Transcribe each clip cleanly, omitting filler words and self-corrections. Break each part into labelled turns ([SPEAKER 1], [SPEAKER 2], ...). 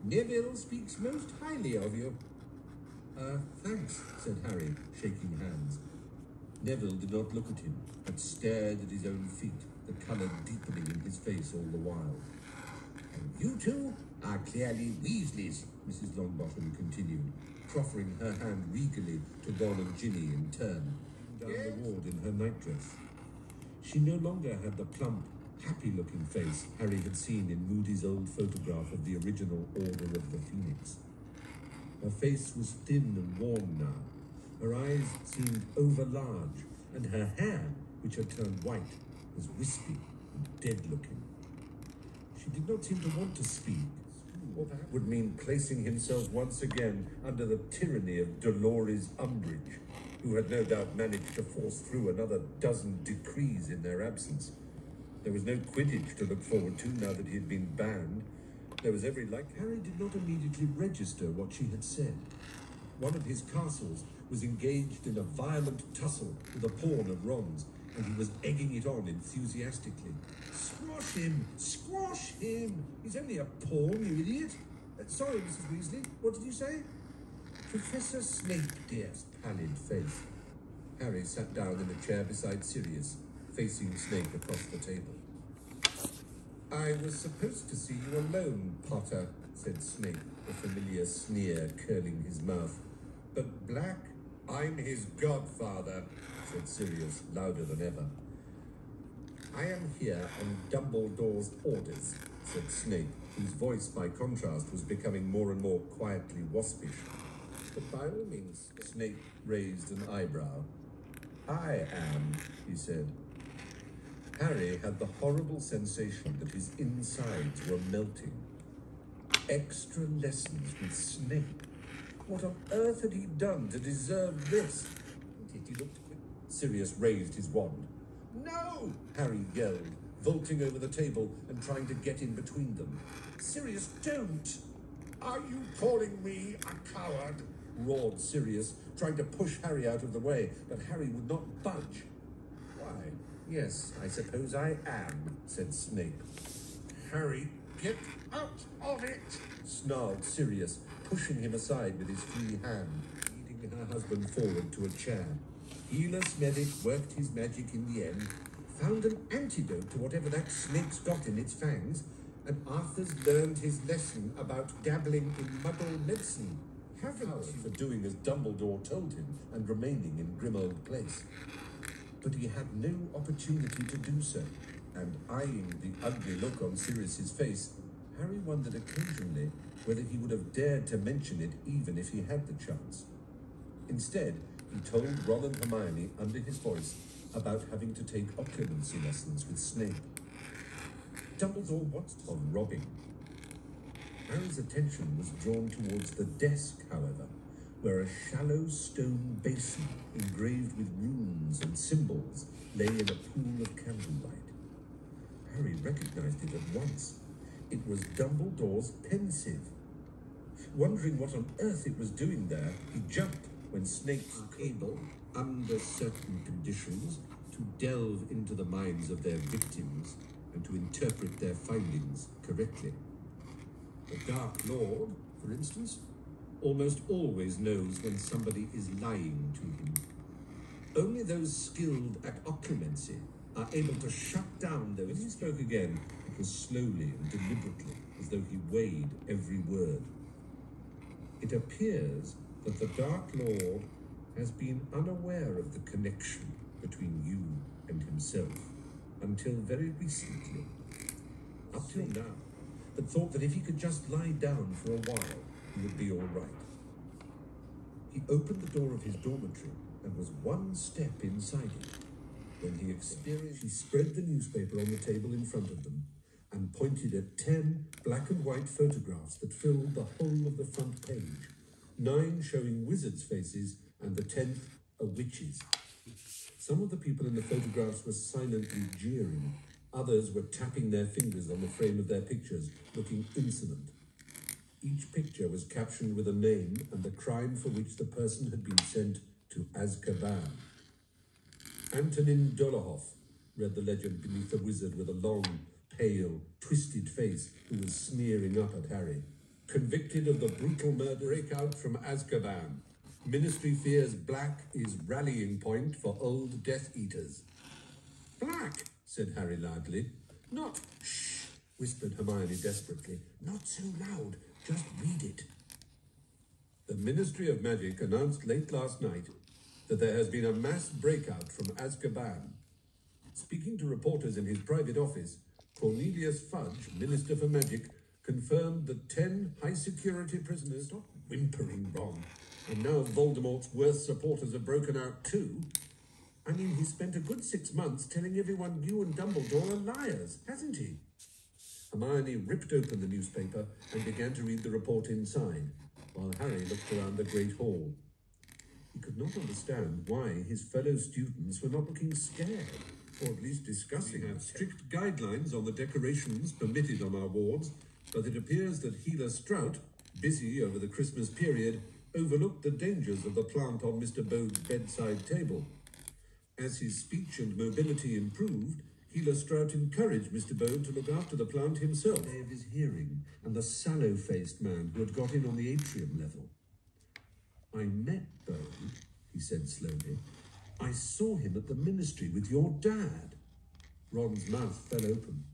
[SPEAKER 1] Neville speaks most highly of you. Thanks, said Harry, shaking hands. Neville did not look at him, but stared at his own feet, the colour deepening in his face all the while. And you two are clearly Weasleys, Mrs. Longbottom continued, proffering her hand regally to Ron and Ginny in turn, down the ward in her nightdress. She no longer had the plump, happy-looking face Harry had seen in Moody's old photograph of the original Order of the Phoenix. Her face was thin and worn now. Her eyes seemed over-large, and her hair, which had turned white, was wispy and dead-looking. She did not seem to want to speak, or that would mean placing himself once again under the tyranny of Dolores Umbridge, who had no doubt managed to force through another dozen decrees in their absence. There was no Quidditch to look forward to now that he had been banned. There was every likelihood. Harry did not immediately register what she had said. One of his castles was engaged in a violent tussle with a pawn of Ron's, and he was egging it on enthusiastically. Squash him! Squash him! He's only a pawn, you idiot! Sorry, Mrs. Weasley, what did you say? Professor Snape, dear, pallid face. Harry sat down in a chair beside Sirius, facing Snape across the table. I was supposed to see you alone, Potter, said Snape, a familiar sneer curling his mouth. But Black, I'm his godfather, said Sirius, louder than ever. I am here on Dumbledore's orders, said Snape, whose voice, by contrast, was becoming more and more quietly waspish. But by all means, Snape raised an eyebrow. I am, he said. Harry had the horrible sensation that his insides were melting. Extra lessons with Snape. What on earth had he done to deserve this? He looked quick. Sirius raised his wand. No! Harry yelled, vaulting over the table and trying to get in between them. Sirius, don't! Are you calling me a coward? Roared Sirius, trying to push Harry out of the way, but Harry would not budge. Why, yes, I suppose I am, said Snape. Harry, get out of it! Snarled Sirius, pushing him aside with his free hand, leading her husband forward to a chair. Healer Smedic worked his magic in the end, found an antidote to whatever that snake's got in its fangs, and Arthur's learned his lesson about dabbling in muddle medicine. Haven't for doing as Dumbledore told him and remaining in Grimmauld Place. But he had no opportunity to do so, and eyeing the ugly look on Sirius's face, Harry wondered occasionally whether he would have dared to mention it even if he had the chance. Instead, he told Ron and Hermione under his voice about having to take occlumency lessons with Snape. Dumbledore wants on robbing. Harry's attention was drawn towards the desk, however, where a shallow stone basin engraved with runes and symbols lay in a pool of candlelight. Harry recognized it at once. It was Dumbledore's pensieve. Wondering what on earth it was doing there, he jumped when Snape was able, under certain conditions, to delve into the minds of their victims and to interpret their findings correctly. The Dark Lord, for instance, almost always knows when somebody is lying to him. Only those skilled at occlumency are able to shut down those. When he spoke again, it was slowly and deliberately, as though he weighed every word. It appears that the Dark Lord has been unaware of the connection between you and himself until very recently. Up till now, but thought that if he could just lie down for a while, he would be all right. He opened the door of his dormitory and was one step inside it when he experienced. He spread the newspaper on the table in front of them and pointed at 10 black and white photographs that filled the whole of the front page, 9 showing wizards' faces and the 10th a witch's. Some of the people in the photographs were silently jeering. Others were tapping their fingers on the frame of their pictures, looking insolent. Each picture was captioned with a name and the crime for which the person had been sent to Azkaban. Antonin Dolohov, read the legend beneath the wizard with a long, pale, twisted face who was sneering up at Harry.
[SPEAKER 2] Convicted of the brutal murder breakout from Azkaban. Ministry fears Black is rallying point for old Death Eaters. Black, said Harry loudly. Not shh, whispered Hermione desperately. Not so loud, just read it. The Ministry of Magic announced late last night that there has been a mass breakout from Azkaban. Speaking to reporters in his private office, Cornelius Fudge, Minister for Magic, confirmed that 10 high-security prisoners... Stop whimpering, Ron. And now Voldemort's worst supporters have broken out too. I mean, he spent a good 6 months telling everyone you and Dumbledore are liars, hasn't he? Hermione ripped open the newspaper and began to read the report inside, while Harry looked around the Great Hall. He could not understand why his fellow students were not looking scared, or at least discussing. We have strict guidelines on the decorations permitted on our wards, but it appears that Healer Strout, busy over the Christmas period, overlooked the dangers of the plant on Mr. Bode's bedside table. As his speech and mobility improved, Healer Strout encouraged Mr. Bode to look after the plant himself. Day of his hearing, and the sallow-faced man who had got in on the atrium level. I met Bode, he said slowly. I saw him at the ministry with your dad. Ron's mouth fell open.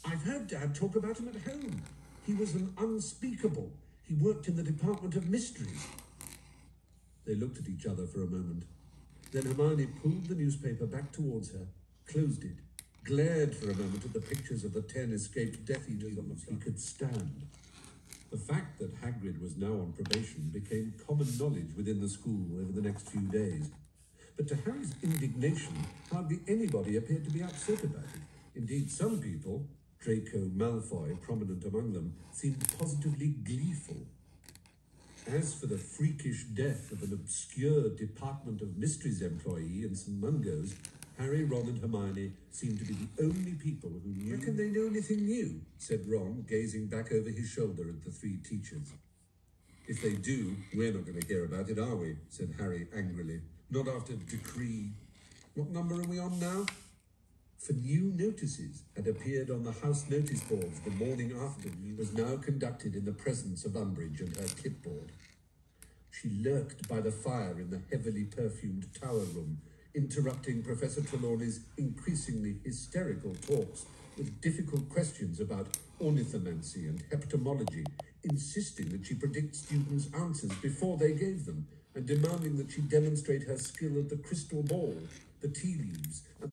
[SPEAKER 2] I've heard Dad talk about him at home. He was an unspeakable. He worked in the Department of Mysteries. They looked at each other for a moment. Then Hermione pulled the newspaper back towards her, closed it, glared for a moment at the pictures of the 10 escaped Death Eaters on which he could stand. The fact that Hagrid was now on probation became common knowledge within the school over the next few days. But to Harry's indignation, hardly anybody appeared to be upset about it. Indeed, some people, Draco Malfoy prominent among them, seemed positively gleeful. As for the freakish death of an obscure Department of Mysteries employee in St. Mungo's, Harry, Ron and Hermione seemed to be the only people who knew. Reckon they know anything new? Said Ron, gazing back over his shoulder at the 3 teachers. If they do, we're not going to hear about it, are we? Said Harry angrily. Not after Decree. What number are we on now? For new notices had appeared on the house notice boards the morning after was now conducted in the presence of Umbridge and her clipboard. She lurked by the fire in the heavily perfumed tower room, interrupting Professor Trelawney's increasingly hysterical talks with difficult questions about ornithomancy and heptamology, insisting that she predict students' answers before they gave them, and demanding that she demonstrate her skill at the crystal ball, the tea leaves, and